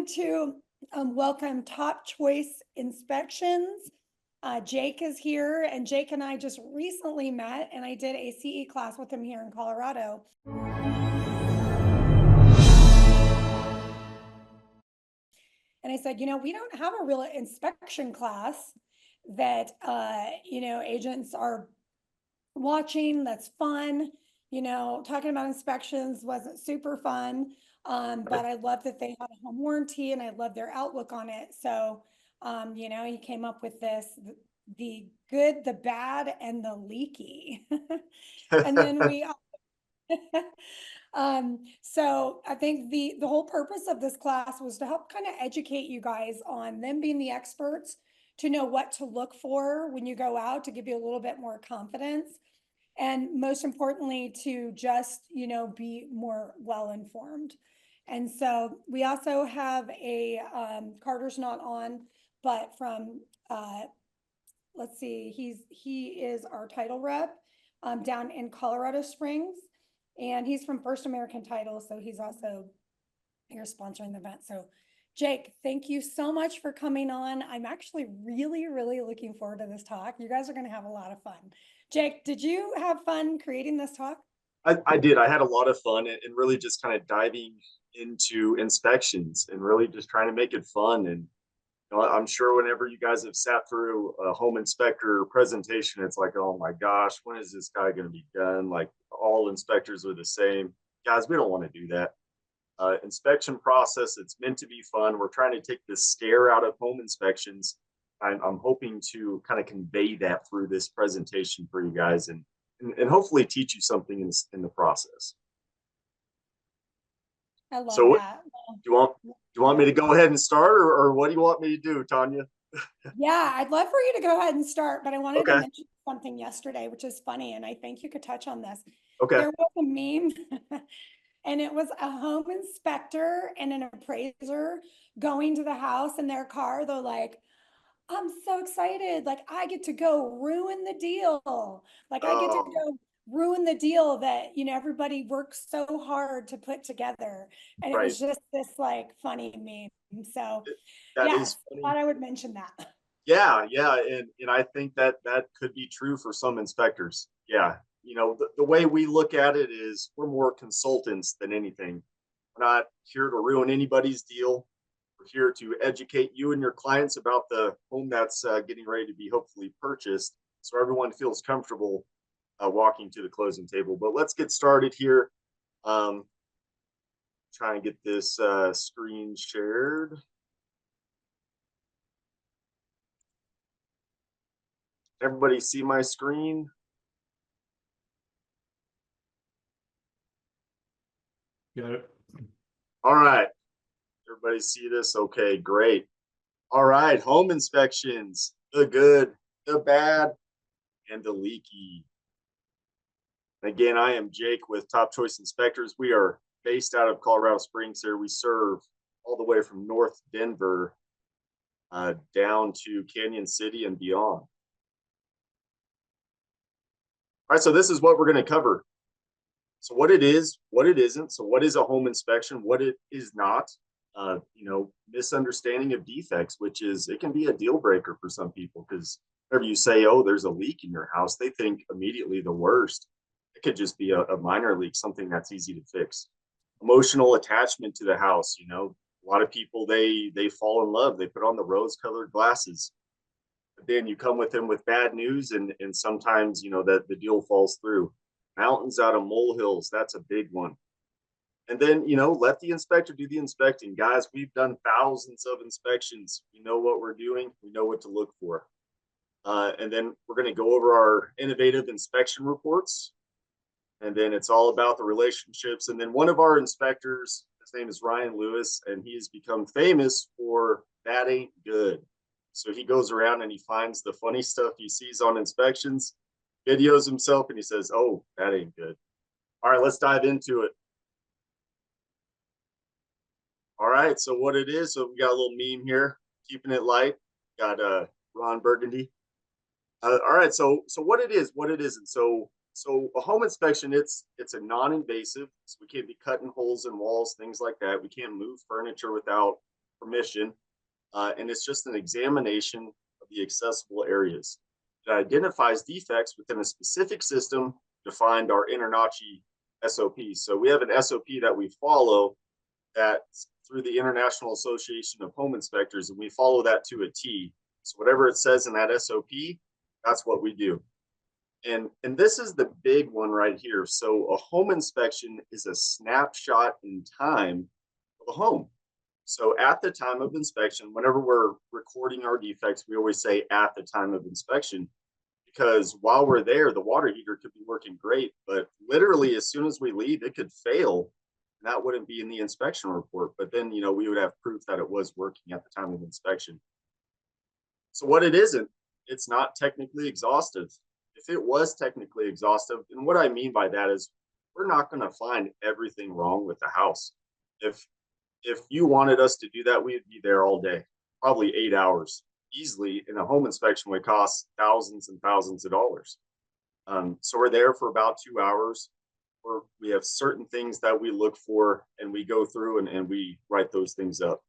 wanted to welcome Top Choice Inspections. Jake is here, and Jake and I just recently met, and I did a CE class with him here in Colorado. And I said, we don't have a real inspection class that, agents are watching. That's fun. Talking about inspections wasn't super fun. But I love that they had a home warranty and I love their outlook on it. So, he came up with the good, the bad, and the leaky. And then so I think the whole purpose of this class was to help kind of educate you guys on them being the experts, to know what to look for when you go out, to give you a little bit more confidence. And most importantly, to just, be more well-informed. And so we also have a, Carter's not on, but from, let's see, he is our title rep, down in Colorado Springs, and he's from First American Title. So he's also here sponsoring the event. So Jake, thank you so much for coming on. I'm actually really, really looking forward to this talk. You guys are going to have a lot of fun. Jake, did you have fun creating this talk? I did. I had a lot of fun and really just kind of diving into inspections and really just trying to make it fun. And I'm sure whenever you guys have sat through a home inspector presentation, it's like, oh my gosh, when is this guy going to be done? Like all inspectors are the same. Guys, we don't want to do that. Inspection process, it's meant to be fun. We're trying to take the scare out of home inspections. I'm hoping to kind of convey that through this presentation for you guys and hopefully teach you something in the process. I love that. Do you want me to go ahead and start, or what do you want me to do, Tanya? Yeah, I'd love for you to go ahead and start, but I wanted to mention something yesterday, which is funny, and I think you could touch on this. Okay. There was a meme, and it was a home inspector and an appraiser going to the house in their car. They're like, I'm so excited. Like, I get to go ruin the deal. Like, I get to go ruin the deal that, everybody works so hard to put together. And it was just this like funny meme. So yes, I thought I would mention that. Yeah. And I think that could be true for some inspectors. Yeah. The way we look at it is we're more consultants than anything. We're not here to ruin anybody's deal. We're here to educate you and your clients about the home that's getting ready to be hopefully purchased, so everyone feels comfortable walking to the closing table. But let's get started here. Trying to get this screen shared. Everybody see my screen? Got it. All right. Everybody see this? Okay, great. All right, home inspections, the good, the bad, and the leaky. Again, I am Jake with Top Choice Inspectors. We are based out of Colorado Springs here. We serve all the way from North Denver down to Canyon City and beyond. All right, so this is what we're going to cover. So what it is, what it isn't. So what is a home inspection? What it is not. Misunderstanding of defects, which is, it can be a deal breaker for some people, because whenever you say, oh, there's a leak in your house, they think immediately the worst. It could just be a minor leak, something that's easy to fix. Emotional attachment to the house. A lot of people, they fall in love. They put on the rose-colored glasses. But then you come with them with bad news, and sometimes, that the deal falls through. Mountains out of molehills, that's a big one. And then, let the inspector do the inspecting. Guys, we've done thousands of inspections. We know what we're doing. We know what to look for. And then we're going to go over our innovative inspection reports. And then it's all about the relationships. And then one of our inspectors, his name is Ryan Lewis, and he has become famous for that ain't good. So he goes around and he finds the funny stuff he sees on inspections, videos himself, and he says, oh, that ain't good. All right, let's dive into it. All right, so what it is, so we got a little meme here, keeping it light. Got Ron Burgundy. All right, so what it is, what it isn't. So a home inspection, it's a non-invasive. So we can't be cutting holes in walls, things like that. We can't move furniture without permission, and it's just an examination of the accessible areas. It identifies defects within a specific system defined our InterNACHI SOPs. So we have an SOP that we follow that through the International Association of Home Inspectors, and we follow that to a T. So whatever it says in that SOP, that's what we do. And this is the big one right here. So a home inspection is a snapshot in time of a home. So at the time of inspection, whenever we're recording our defects, we always say at the time of inspection, because while we're there, the water heater could be working great, but literally as soon as we leave, it could fail. And that wouldn't be in the inspection report, but then, we would have proof that it was working at the time of inspection. So what it isn't, it's not technically exhaustive. If it was technically exhaustive, and what I mean by that is we're not going to find everything wrong with the house. If you wanted us to do that, we'd be there all day, probably 8 hours easily, and a home inspection would cost thousands and thousands of dollars. So we're there for about 2 hours. We have certain things that we look for, and we go through and we write those things up.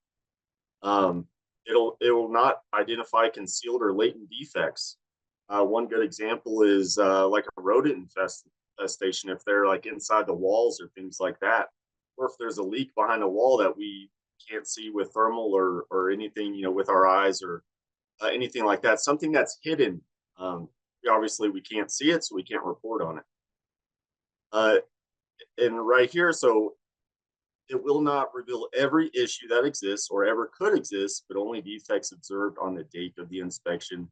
It will not identify concealed or latent defects. One good example is like a rodent infestation, if they're like inside the walls or things like that, or if there's a leak behind a wall that we can't see with thermal or anything, with our eyes or anything like that, something that's hidden. Obviously, we can't see it, so we can't report on it. And right here, so it will not reveal every issue that exists or ever could exist, but only defects observed on the date of the inspection.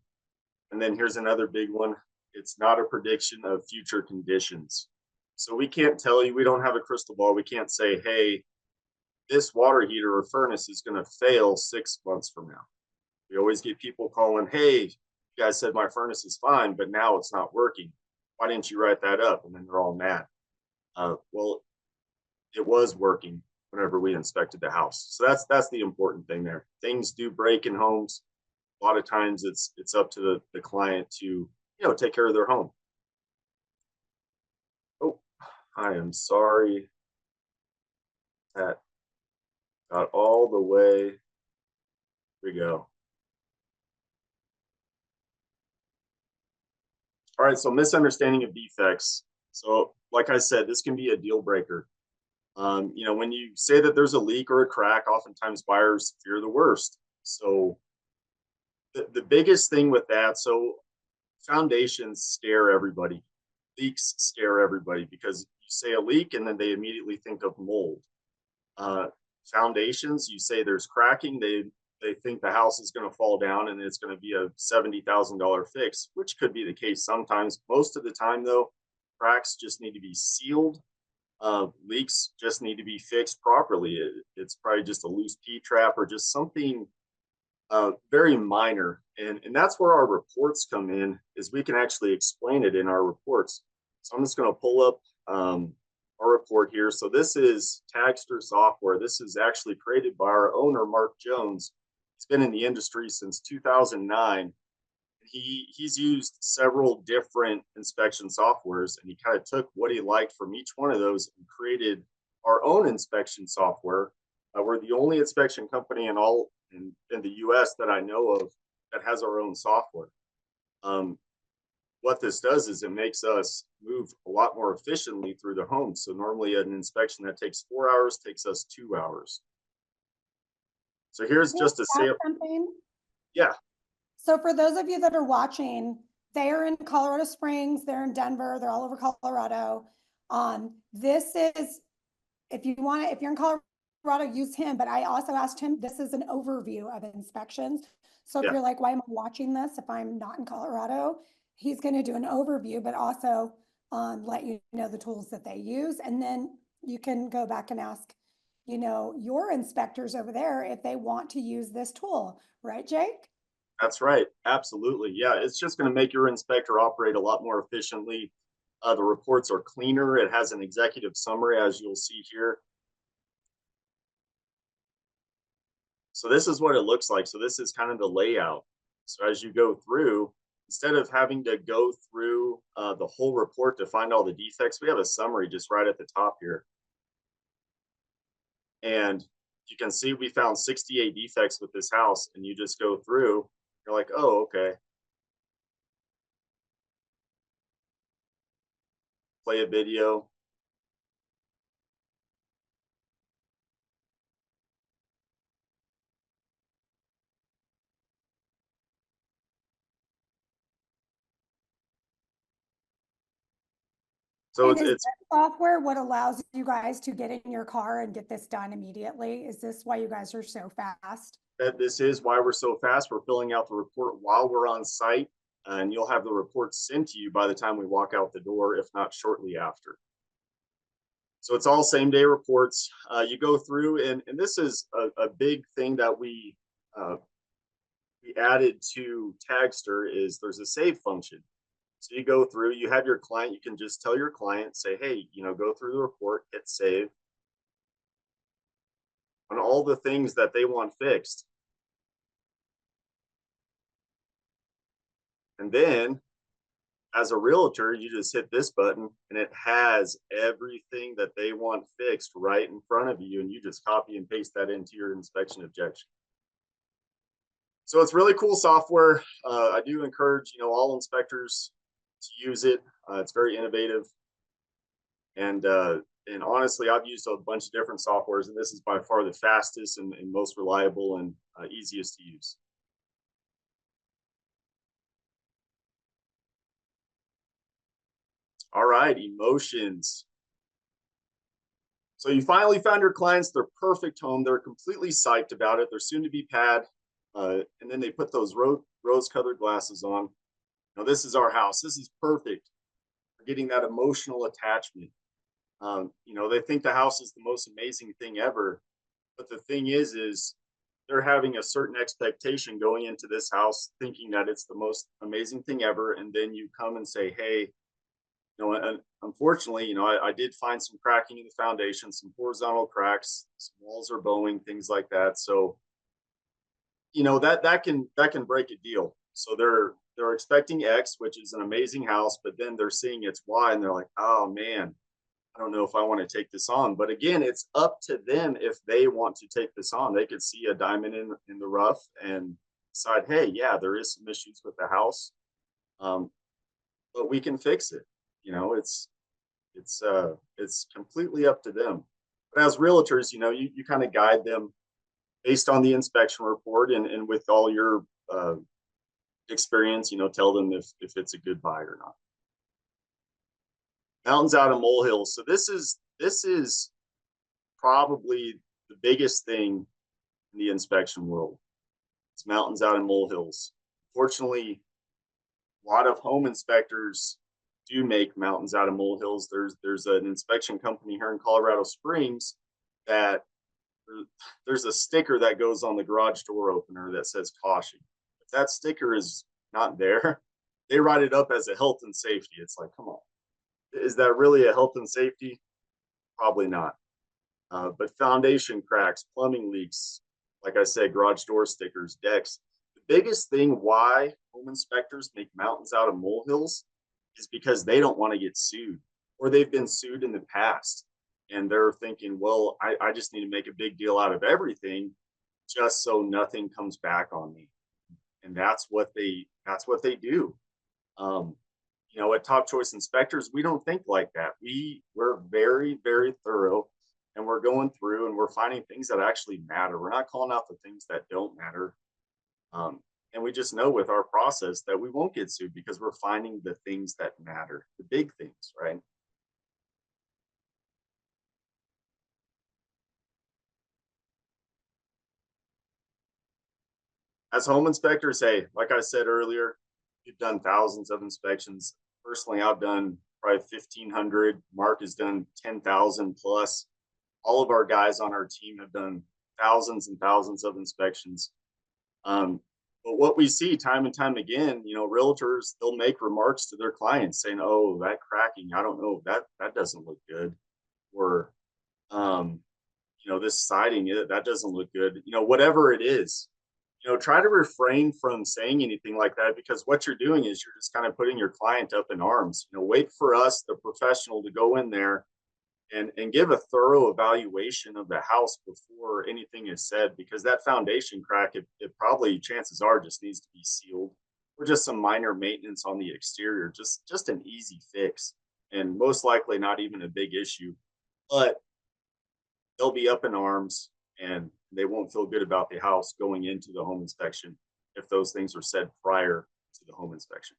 And then here's another big one. It's not a prediction of future conditions. So we can't tell you, we don't have a crystal ball. We can't say, hey, this water heater or furnace is going to fail 6 months from now. We always get people calling, hey, you guys said my furnace is fine, but now it's not working. Why didn't you write that up? And then they're all mad. Well, it was working whenever we inspected the house. So that's the important thing there. Things do break in homes. A lot of times it's up to the client to take care of their home. Oh, I am sorry. That got all the way. Here we go. All right, so misunderstanding of defects. So like I said, this can be a deal breaker. When you say that there's a leak or a crack, oftentimes buyers fear the worst. So the biggest thing with that, so foundations scare everybody. Leaks scare everybody because you say a leak and then they immediately think of mold. Foundations, you say there's cracking, they think the house is going to fall down and it's going to be a $70,000 fix, which could be the case sometimes. Most of the time, though, cracks just need to be sealed. Leaks just need to be fixed properly. It's probably just a loose P-trap or just something very minor. And that's where our reports come in, is we can actually explain it in our reports. So I'm just going to pull up our report here. So this is Tagster software. This is actually created by our owner, Mark Jones. He's been in the industry since 2009. He's used several different inspection softwares, and he kind of took what he liked from each one of those and created our own inspection software. We're the only inspection company in the US that I know of that has our own software. What this does is it makes us move a lot more efficiently through the home. So normally an inspection that takes 4 hours takes us 2 hours. So here's just a sample. Yeah. So for those of you that are watching, they are in Colorado Springs, they're in Denver, they're all over Colorado. This is, if you're in Colorado, use him, but I also asked him, this is an overview of inspections. So if you're like, why am I watching this if I'm not in Colorado? He's going to do an overview, but also let you know the tools that they use. And then you can go back and ask, your inspectors over there if they want to use this tool. Right, Jake? That's right. Absolutely. Yeah, it's just going to make your inspector operate a lot more efficiently. The reports are cleaner. It has an executive summary, as you'll see here. So this is what it looks like. So this is kind of the layout. So as you go through, instead of having to go through the whole report to find all the defects, we have a summary just right at the top here. And You can see we found 68 defects with this house, and you just go through, you're like, oh, okay, play a video. So And it's is it's that software what allows you guys to get in your car and get this done immediately? Is this why you guys are so fast? that this is why we're so fast. We're filling out the report while we're on site, and you'll have the report sent to you by the time we walk out the door, if not shortly after. So it's all same day reports. You go through, and this is a big thing that uh, we added to Tagster is there's a save function. So you go through, you have your client, you can just tell your client, say, hey, go through the report, hit save on all the things that they want fixed. And then as a realtor, you just hit this button and it has everything that they want fixed right in front of you. And you just copy and paste that into your inspection objection. So it's really cool software. I do encourage, all inspectors to use it. It's very innovative. And honestly, I've used a bunch of different softwares, and this is by far the fastest and most reliable and easiest to use. All right, emotions. So you finally found your clients their perfect home. They're completely psyched about it. They're soon to be pad, and then they put those rose-colored glasses on. Now this is our house. This is perfect. They're getting that emotional attachment. They think the house is the most amazing thing ever. But the thing is they're having a certain expectation going into this house, thinking that it's the most amazing thing ever. And then you come and say, hey, and unfortunately, I did find some cracking in the foundation, some horizontal cracks, some walls are bowing, things like that. So, that can break a deal. So they're expecting X, which is an amazing house, but then they're seeing it's Y and they're like, oh man, I don't know if I want to take this on. But again, it's up to them if they want to take this on. They could see a diamond in the rough and decide, hey, yeah, there is some issues with the house, but we can fix it. It's completely up to them. But as realtors, you kind of guide them based on the inspection report and with all your experience, tell them if it's a good buy or not. Mountains out of molehills. So this is probably the biggest thing in the inspection world. It's mountains out of molehills. Fortunately, a lot of home inspectors do make mountains out of molehills. There's an inspection company here in Colorado Springs that there's a sticker that goes on the garage door opener that says caution. If that sticker is not there, they write it up as a health and safety. It's like, come on, is that really a health and safety? Probably not. But foundation cracks, plumbing leaks, like I said, garage door stickers, decks. The biggest thing why home inspectors make mountains out of molehills is because they don't want to get sued, or they've been sued in the past. And they're thinking, well, I just need to make a big deal out of everything just so nothing comes back on me. And that's what they do. Um, at Top Choice Inspectors, we don't think like that. We're very, very thorough, and we're going through and we're finding things that actually matter. We're not calling out the things that don't matter. Um, and we just know with our process that we won't get sued because we're finding the things that matter, the big things, right? As home inspectors, hey, like I said earlier, we've done thousands of inspections. Personally, I've done probably 1,500. Mark has done 10,000 plus. All of our guys on our team have done thousands and thousands of inspections. Um, but what we see time and time again, realtors, they'll make remarks to their clients saying, "Oh, that cracking, I don't know, that doesn't look good," or um, this siding, that doesn't look good. Whatever it is, try to refrain from saying anything like that, because what you're doing is you're just kind of putting your client up in arms. Wait for us, the professional, to go in there and give a thorough evaluation of the house before anything is said, because that foundation crack, it probably, chances are, just needs to be sealed, or just some minor maintenance on the exterior, just an easy fix, and most likely not even a big issue. But they'll be up in arms, and they won't feel good about the house going into the home inspection if those things are said prior to the home inspection.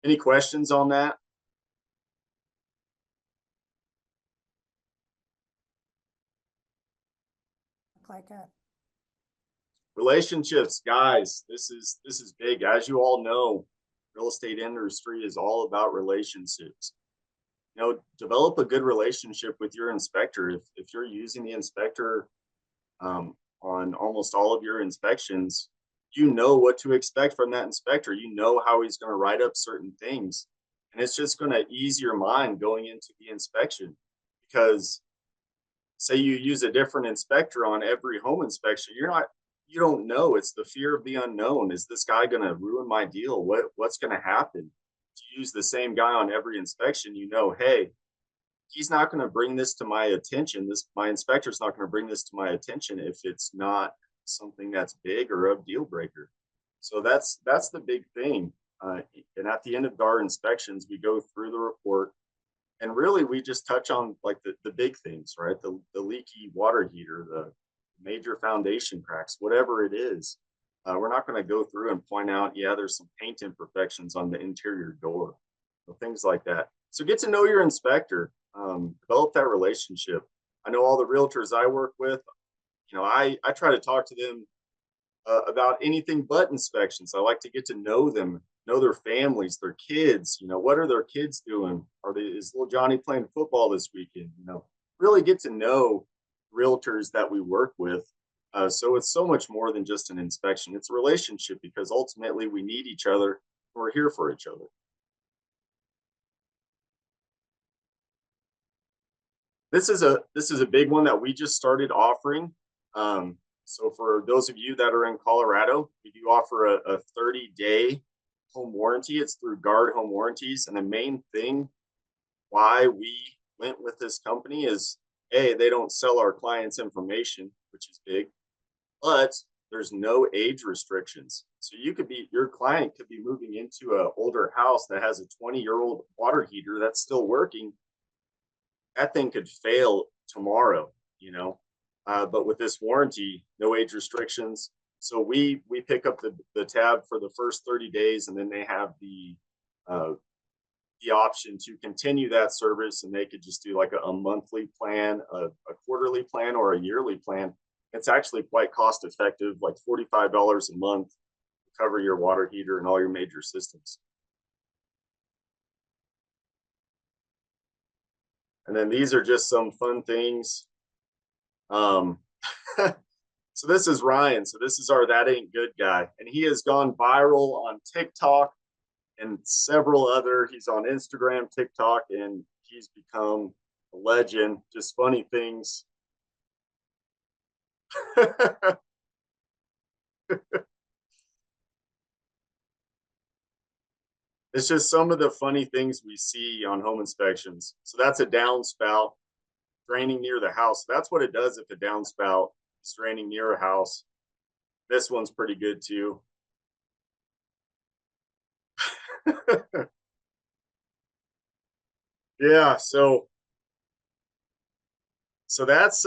Any questions on that? Like a Relationships, guys, this is big. As you all know, real estate industry is all about relationships. Develop a good relationship with your inspector. If you're using the inspector on almost all of your inspections, you know what to expect from that inspector. You know how he's going to write up certain things, and it's just going to ease your mind going into the inspection. Because say you use a different inspector on every home inspection, you don't know. It's the fear of the unknown. Is this guy going to ruin my deal? What's going to happen? To use the same guy on every inspection, hey, he's not going to bring this to my attention. My inspector's not going to bring this to my attention if it's not something that's big or a deal breaker. So that's the big thing. And at the end of our inspections, we go through the report, and really we just touch on like the big things, right? The leaky water heater, the major foundation cracks, whatever it is. We're not going to go through and point out, yeah, there's some paint imperfections on the interior door, things like that. So get to know your inspector, develop that relationship. I know all the realtors I work with, I try to talk to them about anything but inspections. I like to get to know them, know their families, their kids. What are their kids doing? Is little Johnny playing football this weekend? Really get to know realtors that we work with. So it's so much more than just an inspection. It's a relationship, because ultimately we need each other. We're here for each other. This is a big one that we just started offering. So for those of you that are in Colorado, we do offer a 30-day home warranty. It's through Guard Home Warranties. And the main thing why we went with this company is, A, they don't sell our clients information, which is big, but there's no age restrictions. So your client could be moving into an older house that has a 20-year-old water heater that's still working. That thing could fail tomorrow, but with this warranty, no age restrictions. So we pick up the tab for the first 30 days, and then they have the option to continue that service, and they could just do like a monthly plan, a quarterly plan, or a yearly plan. It's actually quite cost effective, like $45 a month to cover your water heater and all your major systems. And then these are just some fun things. So this is Ryan. So this is our That Ain't Good guy. And he has gone viral on TikTok and several other. He's on Instagram, TikTok, and he's become a legend. Just funny things. It's just some of the funny things we see on home inspections. So that's a downspout draining near the house. That's what it does if a downspout is draining near a house. This one's pretty good too. Yeah, so that's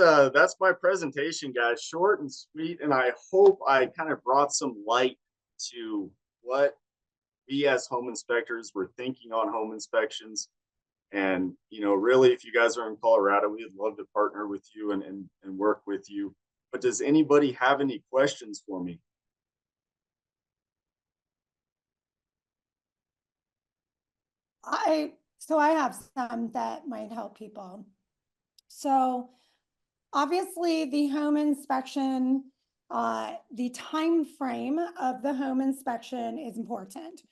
my presentation, guys. Short and sweet, and I hope I kind of brought some light to what we as home inspectors were thinking on home inspections. And really, if you guys are in Colorado, we'd love to partner with you and work with you. But does anybody have any questions for me? I have some that might help people. So obviously the home inspection, the time frame of the home inspection is important.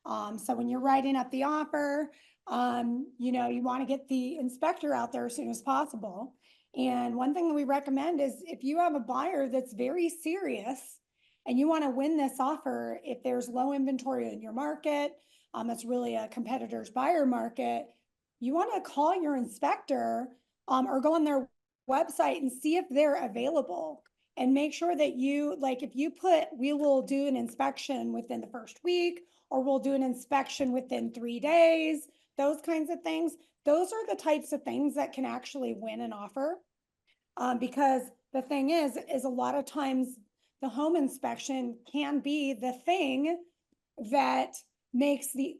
So when you're writing up the offer, you want to get the inspector out there as soon as possible. And one thing that we recommend is if you have a buyer that's very serious and you want to win this offer, if there's low inventory in your market, it's really a competitor's buyer market, you want to call your inspector or go on their website and see if they're available, and make sure that you, like, if you put, we will do an inspection within the first week, or we'll do an inspection within 3 days, those kinds of things. Those are the types of things that can actually win an offer. Because the thing is a lot of times the home inspection can be the thing that makes the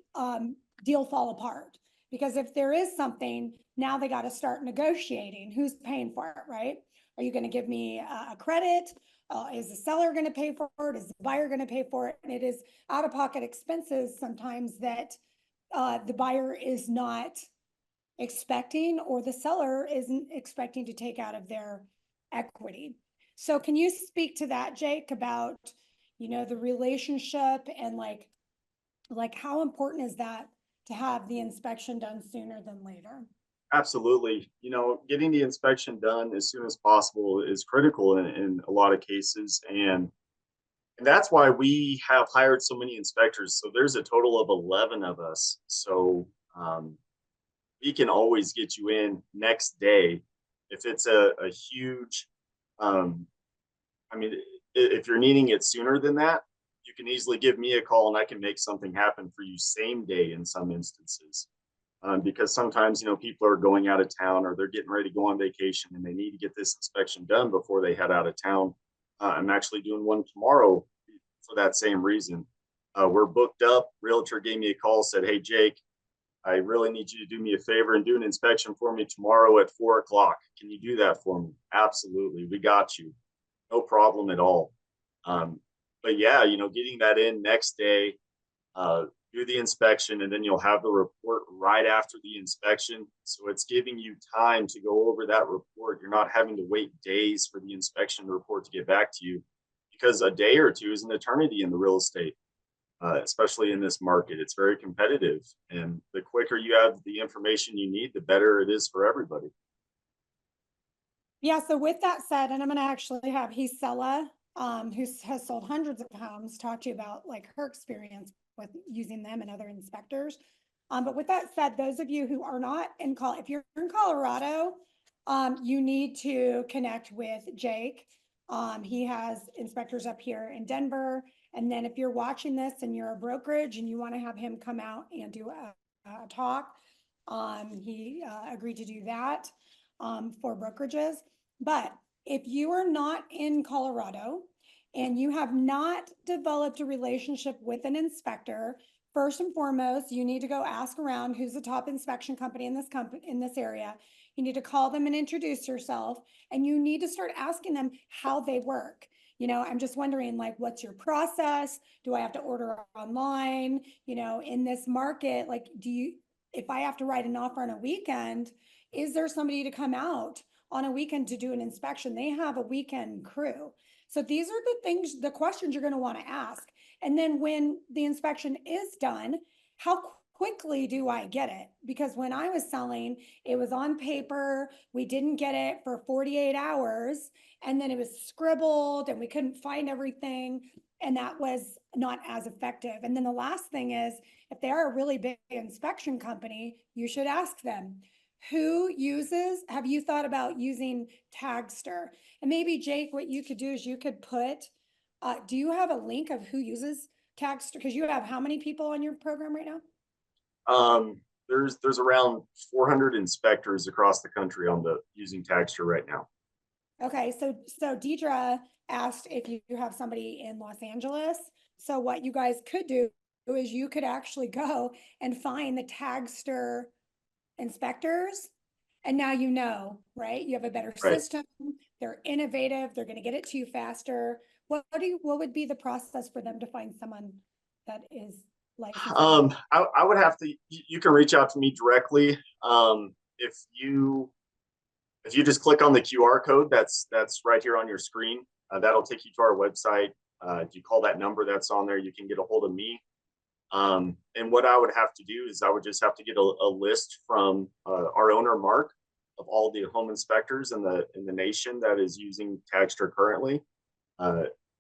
deal fall apart. Because if there is something, now they got to start negotiating. Who's paying for it, right? Are you going to give me a credit? Is the seller going to pay for it? Is the buyer going to pay for it? And it is out of pocket expenses sometimes that the buyer is not expecting, or the seller isn't expecting to take out of their equity. So can you speak to that, Jake, about, the relationship and like how important is that to have the inspection done sooner than later? Absolutely. Getting the inspection done as soon as possible is critical in a lot of cases. And that's why we have hired so many inspectors. So there's a total of 11 of us. So we can always get you in next day. If it's a huge, um, I mean, if you're needing it sooner than that, you can easily give me a call and I can make something happen for you same day in some instances. Because sometimes, people are going out of town or they're getting ready to go on vacation and they need to get this inspection done before they head out of town. I'm actually doing one tomorrow for that same reason. We're booked up. Realtor gave me a call, said, "Hey, Jake, I really need you to do me a favor and do an inspection for me tomorrow at 4 o'clock. Can you do that for me?" Absolutely. We got you. No problem at all. But yeah, getting that in next day, do the inspection, and then you'll have the report right after the inspection. So it's giving you time to go over that report. You're not having to wait days for the inspection report to get back to you, because a day or two is an eternity in the real estate. Especially in this market, it's very competitive, and the quicker you have the information you need, the better it is for everybody. Yeah, so with that said, and I'm going to actually have Hisela, who has sold hundreds of homes, talk to you about like her experience with using them and other inspectors. But with that said, those of you who are not in if you're in Colorado, you need to connect with Jake. He has inspectors up here in Denver. And then if you're watching this and you're a brokerage and you want to have him come out and do a talk, he agreed to do that for brokerages. But if you are not in Colorado and you have not developed a relationship with an inspector, first and foremost, you need to go ask around who's the top inspection company in this area. You need to call them and introduce yourself, and you need to start asking them how they work. I'm just wondering, like, what's your process? Do I have to order online? In this market, like, if I have to write an offer on a weekend, is there somebody to come out on a weekend to do an inspection? They have a weekend crew. So these are the questions you're going to want to ask. And then when the inspection is done, how quickly do I get it? Because when I was selling, it was on paper. We didn't get it for 48 hours. And then it was scribbled and we couldn't find everything. And that was not as effective. And then the last thing is, if they are a really big inspection company, you should ask them, have you thought about using Tagster? And maybe Jake, what you could do is you could put, do you have a link of who uses Tagster? Because you have how many people on your program right now? There's around 400 inspectors across the country on the using Tagster right now. Okay, so Deidre asked if you have somebody in Los Angeles. So what you guys could do is you could actually go and find the Tagster inspectors. And now right? You have a better Right. system. They're innovative. They're going to get it to you faster. What would be the process for them to find someone that is licensed? I would have to. You can reach out to me directly. If you just click on the QR code that's right here on your screen, that'll take you to our website. If you call that number that's on there, you can get a hold of me. And what I would have to do is I would just have to get a list from our owner, Mark, of all the home inspectors in the nation that is using Tagster currently.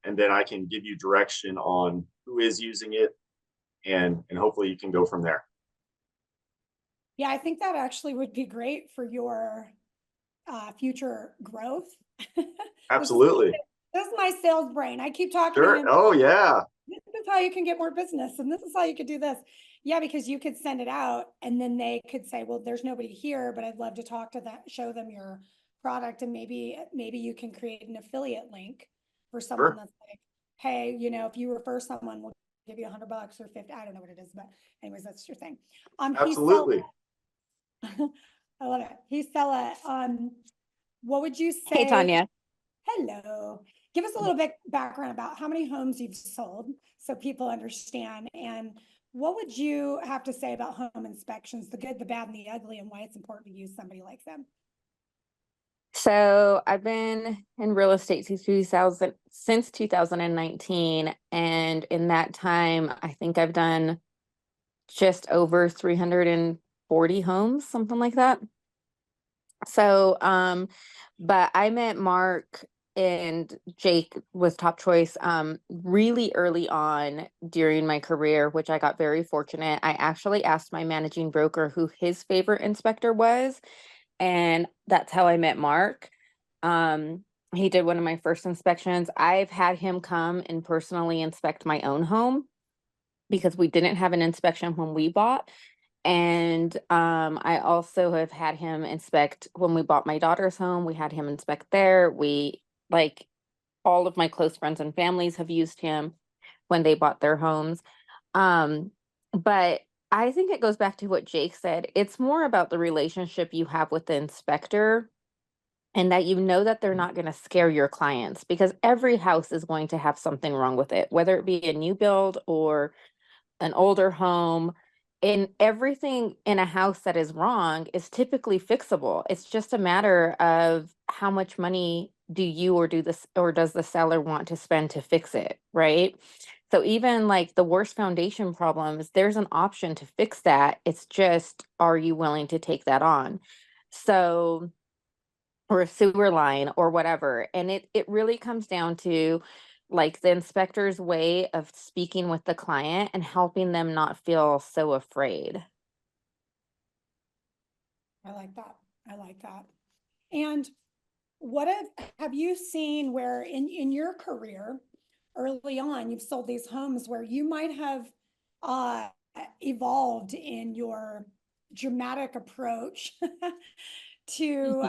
And then I can give you direction on who is using it, and hopefully you can go from there. Yeah, I think that actually would be great for your future growth. This is Absolutely. this is my sales brain. I keep talking to Sure. him. Oh yeah. This is how you can get more business, and this is how you could do this. Yeah, because you could send it out, and then they could say, "Well, there's nobody here, but I'd love to talk to them, show them your product, and maybe you can create an affiliate link for someone Sure. that's like, hey, if you refer someone, we'll give you $100 or 50. I don't know what it is, but anyways, that's your thing. He sell Absolutely. I love it. He sell it. What would you Hey, say? Tanya. Hello. Give us a little bit background about how many homes you've sold so people understand. And what would you have to say about home inspections, the good, the bad, and the ugly, and why it's important to use somebody like them? So I've been in real estate since 2019. And in that time, I think I've done just over 340 homes, something like that. So, but I met Mark and Jake with Top Choice really early on during my career, which I got very fortunate. I actually asked my managing broker who his favorite inspector was, and that's how I met Mark. He did one of my first inspections. I've had him come and personally inspect my own home because we didn't have an inspection when we bought. And I also have had him inspect when we bought my daughter's home. We had him inspect there. We like all of my close friends and families have used him when they bought their homes. Um, but I think it goes back to what Jake said. It's more about the relationship you have with the inspector and that you know that they're not going to scare your clients because every house is going to have something wrong with it, whether it be a new build or an older home. And everything in a house that is wrong is typically fixable. It's just a matter of how much money do you or does the seller want to spend to fix it, right? So even like the worst foundation problems, there's an option to fix that. It's just, are you willing to take that on? So, or a sewer line or whatever. And it really comes down to like the inspector's way of speaking with the client and helping them not feel so afraid. I like that. I like that. And what have you seen where in your career early on you've sold these homes where you might have uh evolved in your dramatic approach to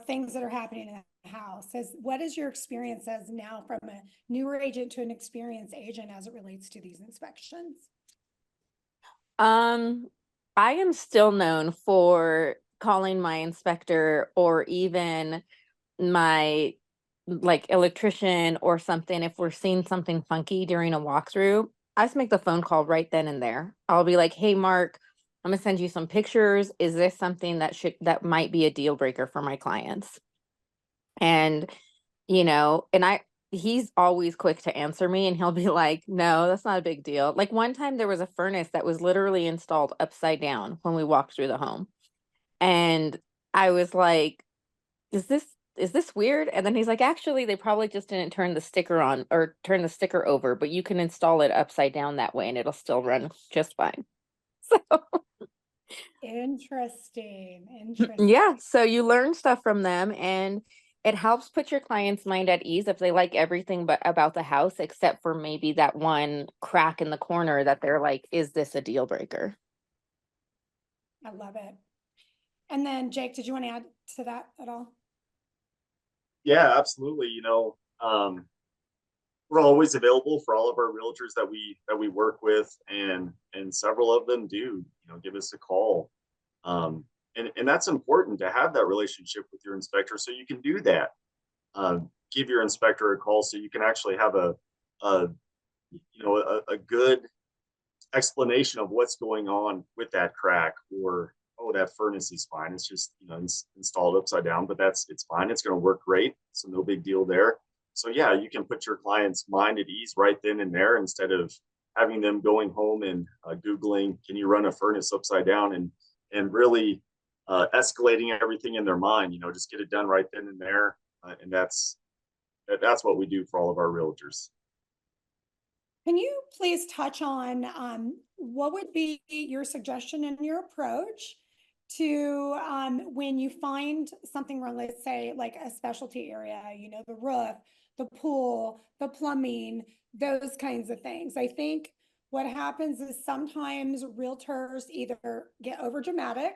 things that are happening in the house? What is your experience as now from a newer agent to an experienced agent as it relates to these inspections? Um, I am still known for calling my inspector or even my like electrician or something if we're seeing something funky during a walkthrough. I just make the phone call right then and there. I'll be like, "Hey Mark, I'm gonna send you some pictures. Is this something that might be a deal breaker for my clients?" And and he's always quick to answer me and he'll be like, "No, that's not a big deal." Like one time there was a furnace that was literally installed upside down when we walked through the home. And I was like, is this weird? And then he's like, "Actually, they probably just didn't turn the sticker on or turn the sticker over, but you can install it upside down that way and it'll still run just fine." So, Interesting. Interesting. yeah, so you learn stuff from them and it helps put your client's mind at ease if they like everything but about the house except for maybe that one crack in the corner that they're like, "Is this a deal breaker?" I love it. And then Jake, did you want to add to that at all? Yeah, absolutely. We're always available for all of our realtors that we work with, and several of them do, give us a call. And that's important to have that relationship with your inspector so you can do that. Give your inspector a call so you can actually have a a good explanation of what's going on with that crack, or oh, that furnace is fine, it's just installed upside down, but it's fine, it's going to work great, so no big deal there. So yeah, you can put your client's mind at ease right then and there instead of having them going home and googling, can you run a furnace upside down, and really escalating everything in their mind. Just get it done right then and there. And that's what we do for all of our realtors. Can you please touch on what would be your suggestion and your approach to when you find something wrong, let's say like a specialty area, you know, the roof, the pool, the plumbing, those kinds of things. I think what happens is sometimes realtors either get over dramatic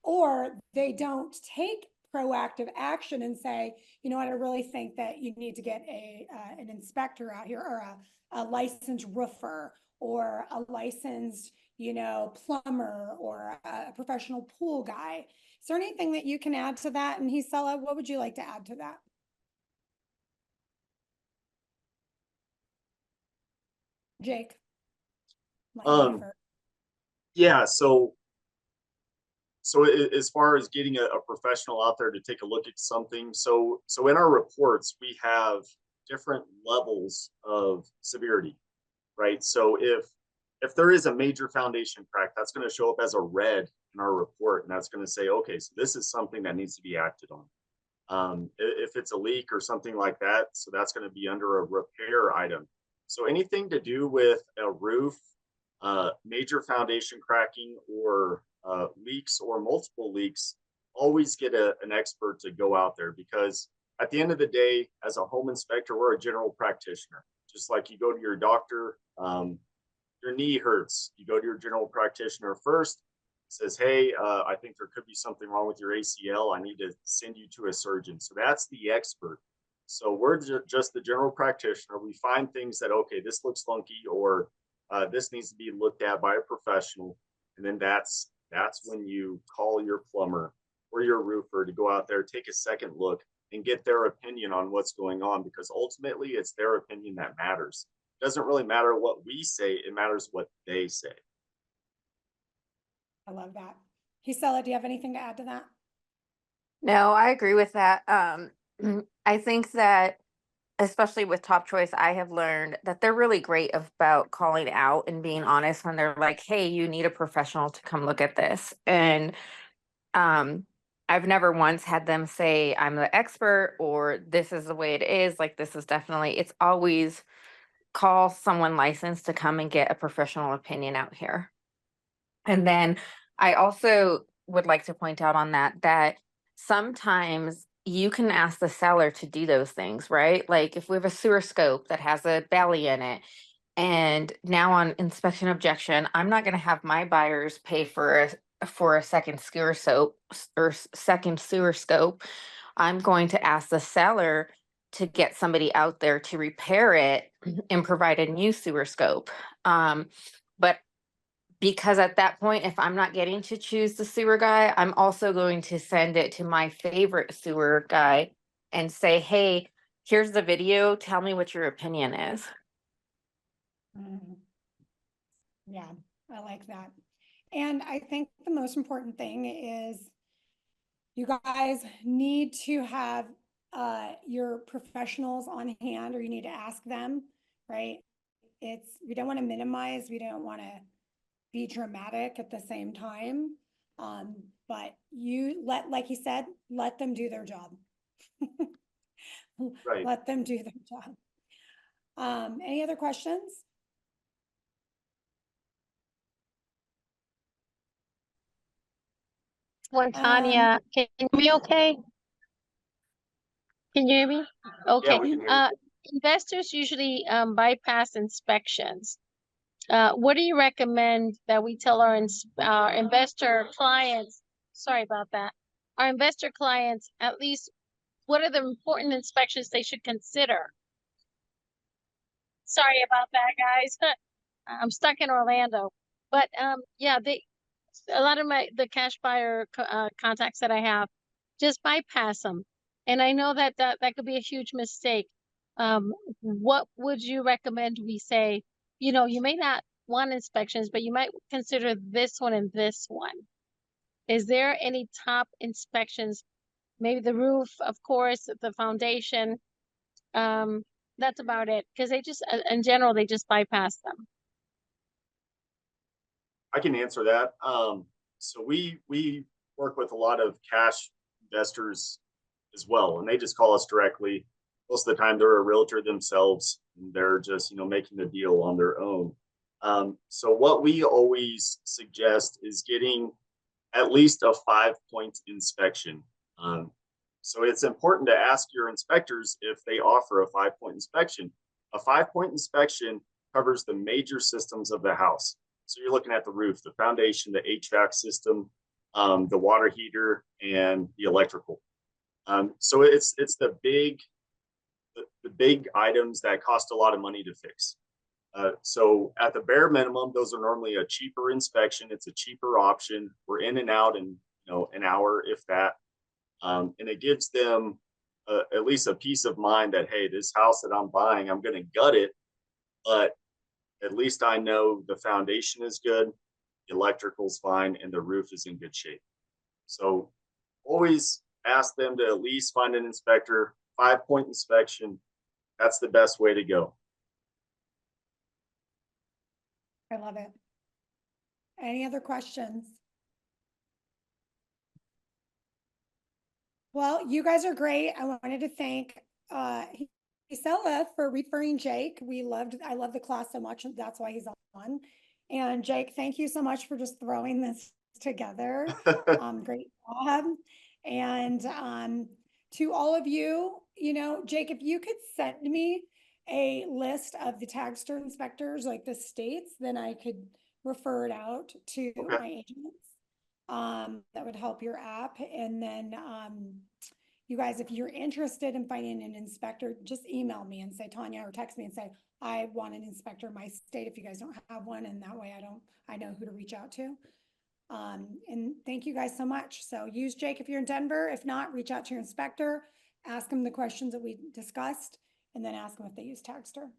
or they don't take proactive action and say, you know what, I really think that you need to get an inspector out here, or a licensed roofer, or a licensed, you know, plumber, or a professional pool guy. Is there anything that you can add to that? And Gisela, what would you like to add to that? Jake. Yeah, as far as getting a professional out there to take a look at something, so in our reports we have different levels of severity, right? So if there is a major foundation crack, that's going to show up as a red in our report, and that's going to say, okay, so this is something that needs to be acted on. If it's a leak or something like that, so that's going to be under a repair item. So anything to do with a roof, major foundation cracking, or leaks or multiple leaks, always get an expert to go out there, because at the end of the day, as a home inspector, we're a general practitioner. Just like you go to your doctor, your knee hurts, you go to your general practitioner first, says, hey, I think there could be something wrong with your ACL. I need to send you to a surgeon. So that's the expert. So we're just the general practitioner. We find things that, okay, this looks funky, or this needs to be looked at by a professional. And then that's when you call your plumber or your roofer to go out there, take a second look, and get their opinion on what's going on, because ultimately it's their opinion that matters. It doesn't really matter what we say, it matters what they say. I love that. Gisela, do you have anything to add to that? No, I agree with that. I think that especially with Top Choice, I have learned that they're really great about calling out and being honest when they're like, hey, you need a professional to come look at this. And I've never once had them say, I'm the expert, or this is the way it is. Like, this is definitely, it's always call someone licensed to come and get a professional opinion out here. And then I also would like to point out on that sometimes you can ask the seller to do those things, right? Like if we have a sewer scope that has a belly in it, and now on inspection objection, I'm not going to have my buyers pay for a second sewer soap or second sewer scope. I'm going to ask the seller to get somebody out there to repair it and provide a new sewer scope. But because at that point, if I'm not getting to choose the sewer guy, I'm also going to send it to my favorite sewer guy and say, hey, here's the video. Tell me what your opinion is. Yeah, I like that. And I think the most important thing is you guys need to have your professionals on hand, or you need to ask them, right? We don't want to minimize, we don't want to be dramatic at the same time. But like you said, let them do their job. Right. Let them do their job. Any other questions? Tanya, can you hear me okay? Can you hear me? Okay. Yeah, we can hear you. Investors usually bypass inspections. What do you recommend that we tell our investor clients? Sorry about that. Our investor clients, at least, what are the important inspections they should consider? Sorry about that, guys. I'm stuck in Orlando, but yeah, a lot of the cash buyer contacts that I have just bypass them, and I know that could be a huge mistake. What would you recommend we say? You know, you may not want inspections, but you might consider this one and this one. Is there any top inspections? Maybe the roof, of course, the foundation. That's about it, because they just, in general, they just bypass them. I can answer that. So we work with a lot of cash investors as well, and they just call us directly. most of the time they're a realtor themselves and they're just, making the deal on their own. So what we always suggest is getting at least a 5-point inspection. So it's important to ask your inspectors if they offer a 5-point inspection. A 5-point inspection covers the major systems of the house. So you're looking at the roof, the foundation, the HVAC system, the water heater, and the electrical. So it's the big items that cost a lot of money to fix. So at the bare minimum, those are normally a cheaper inspection. It's a cheaper option. We're in and out in an hour, if that, and it gives them at least a peace of mind that, hey, this house that I'm buying, I'm going to gut it, but at least I know the foundation is good, the electrical's fine, and the roof is in good shape. So always ask them to at least find an inspector. 5-point inspection, that's the best way to go. I love it. Any other questions? Well, you guys are great. I wanted to thank Isela for referring Jake. I love the class so much, and that's why he's on. And Jake, thank you so much for just throwing this together. Great job. And to all of you, Jake, if you could send me a list of the Tagster inspectors, like the states, then I could refer it out to my agents. That would help your app. And then you guys, if you're interested in finding an inspector, just email me and say, Tanya, or text me and say, I want an inspector in my state if you guys don't have one. And that way I know who to reach out to. And thank you guys so much. So use Jake if you're in Denver. If not, reach out to your inspector, ask them the questions that we discussed, and then ask them if they use Tagster.